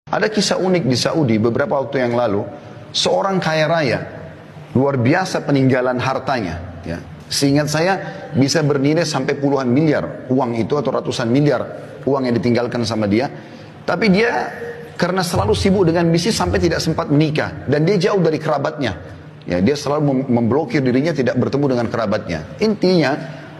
Ada kisah unik di Saudi beberapa waktu yang lalu, seorang kaya raya, luar biasa peninggalan hartanya. Ya. Seingat saya bisa bernilai sampai puluhan miliar uang itu atau ratusan miliar uang yang ditinggalkan sama dia. Tapi dia karena selalu sibuk dengan bisnis sampai tidak sempat menikah dan dia jauh dari kerabatnya. Ya, dia selalu memblokir dirinya tidak bertemu dengan kerabatnya. Intinya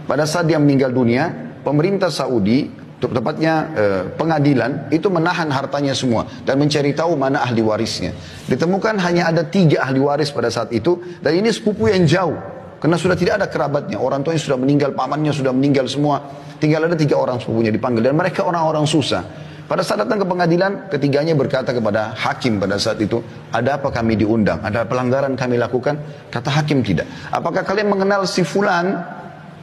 pada saat dia meninggal dunia, pemerintah Saudi tepatnya pengadilan itu menahan hartanya semua dan mencari tahu mana ahli warisnya. Ditemukan hanya ada 3 ahli waris pada saat itu, dan ini sepupu yang jauh karena sudah tidak ada kerabatnya, orang tuanya sudah meninggal, pamannya sudah meninggal semua, tinggal ada 3 orang sepupunya dipanggil dan mereka orang-orang susah. Pada saat datang ke pengadilan, ketiganya berkata kepada hakim pada saat itu, ada apa kami diundang, ada pelanggaran kami lakukan? Kata hakim, tidak. Apakah kalian mengenal si fulan?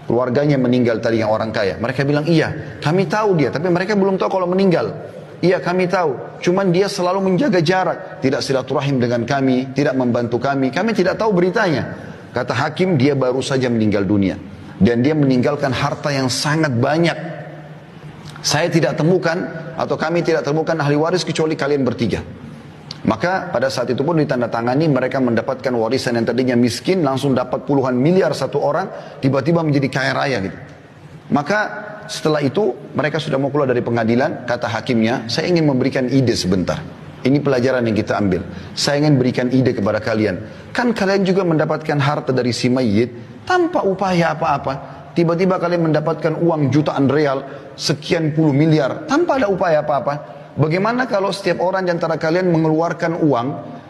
Keluarganya meninggal tadi yang orang kaya. Mereka bilang iya, kami tahu dia, tapi mereka belum tahu kalau meninggal. Iya, kami tahu, cuman dia selalu menjaga jarak, tidak silaturahim dengan kami, tidak membantu kami tidak tahu beritanya. Kata hakim, dia baru saja meninggal dunia dan dia meninggalkan harta yang sangat banyak. Saya tidak temukan atau kami tidak temukan ahli waris kecuali kalian bertiga. Maka pada saat itu pun ditandatangani, mereka mendapatkan warisan yang tadinya miskin langsung dapat puluhan miliar satu orang, tiba-tiba menjadi kaya raya gitu. Maka setelah itu mereka sudah mau keluar dari pengadilan, kata hakimnya, saya ingin memberikan ide sebentar. Ini pelajaran yang kita ambil. Saya ingin berikan ide kepada kalian. Kan kalian juga mendapatkan harta dari si mayit tanpa upaya apa-apa. Tiba-tiba kalian mendapatkan uang jutaan real, sekian puluh miliar tanpa ada upaya apa-apa. Bagaimana kalau setiap orang di antara kalian mengeluarkan uang,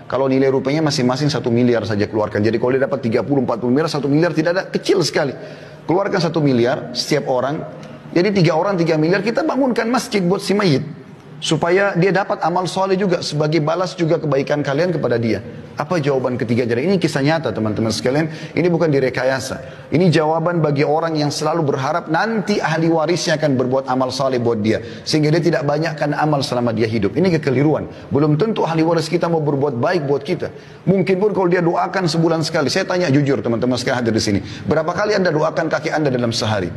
kalau nilai rupiahnya masing-masing 1 miliar saja keluarkan. Jadi kalau dia dapat 30-40 miliar, 1 miliar tidak ada, kecil sekali. Keluarkan 1 miliar setiap orang, jadi 3 orang 3 miliar, kita bangunkan masjid buat si mayit. Supaya dia dapat amal soleh juga, sebagai balas juga kebaikan kalian kepada dia. Apa jawaban ketiga? Jadi ini kisah nyata teman-teman sekalian, ini bukan direkayasa. Ini jawaban bagi orang yang selalu berharap nanti ahli warisnya akan berbuat amal soleh buat dia, sehingga dia tidak banyakkan amal selama dia hidup. Ini kekeliruan. Belum tentu ahli waris kita mau berbuat baik buat kita. Mungkin pun kalau dia doakan sebulan sekali. Saya tanya jujur teman-teman sekalian hadir di sini, berapa kali anda doakan kakek anda dalam sehari?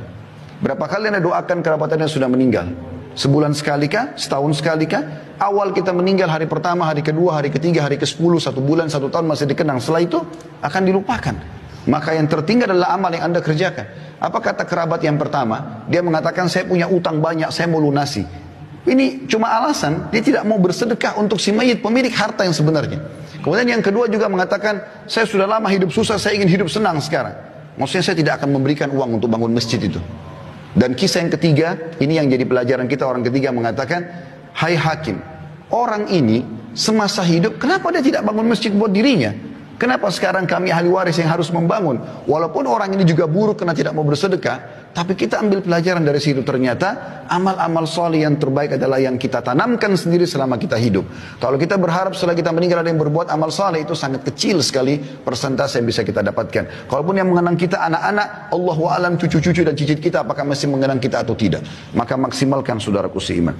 Berapa kali anda doakan kerabat anda yang sudah meninggal? Sebulan sekali kah? Setahun sekali kah? Awal kita meninggal, hari pertama, hari kedua, hari ketiga, hari ke-10, 1 bulan, 1 tahun masih dikenang. Setelah itu akan dilupakan. Maka yang tertinggal adalah amal yang anda kerjakan. Apa kata kerabat yang pertama? Dia mengatakan, saya punya utang banyak, saya mau lunasi. Ini cuma alasan, dia tidak mau bersedekah untuk si mayit, pemilik harta yang sebenarnya. Kemudian yang kedua juga mengatakan, saya sudah lama hidup susah, saya ingin hidup senang sekarang. Maksudnya saya tidak akan memberikan uang untuk bangun masjid itu. Dan kisah yang ketiga, ini yang jadi pelajaran kita, orang ketiga mengatakan, hai hakim, orang ini semasa hidup, kenapa dia tidak bangun masjid buat dirinya? Kenapa sekarang kami ahli waris yang harus membangun? Walaupun orang ini juga buruk karena tidak mau bersedekah, tapi kita ambil pelajaran dari situ. Ternyata amal-amal soleh yang terbaik adalah yang kita tanamkan sendiri selama kita hidup. Kalau kita berharap setelah kita meninggal ada yang berbuat amal soleh, itu sangat kecil sekali persentase yang bisa kita dapatkan. Kalaupun yang mengenang kita anak-anak, Allahu a'lam cucu-cucu dan cicit kita apakah masih mengenang kita atau tidak. Maka maksimalkan saudaraku seiman.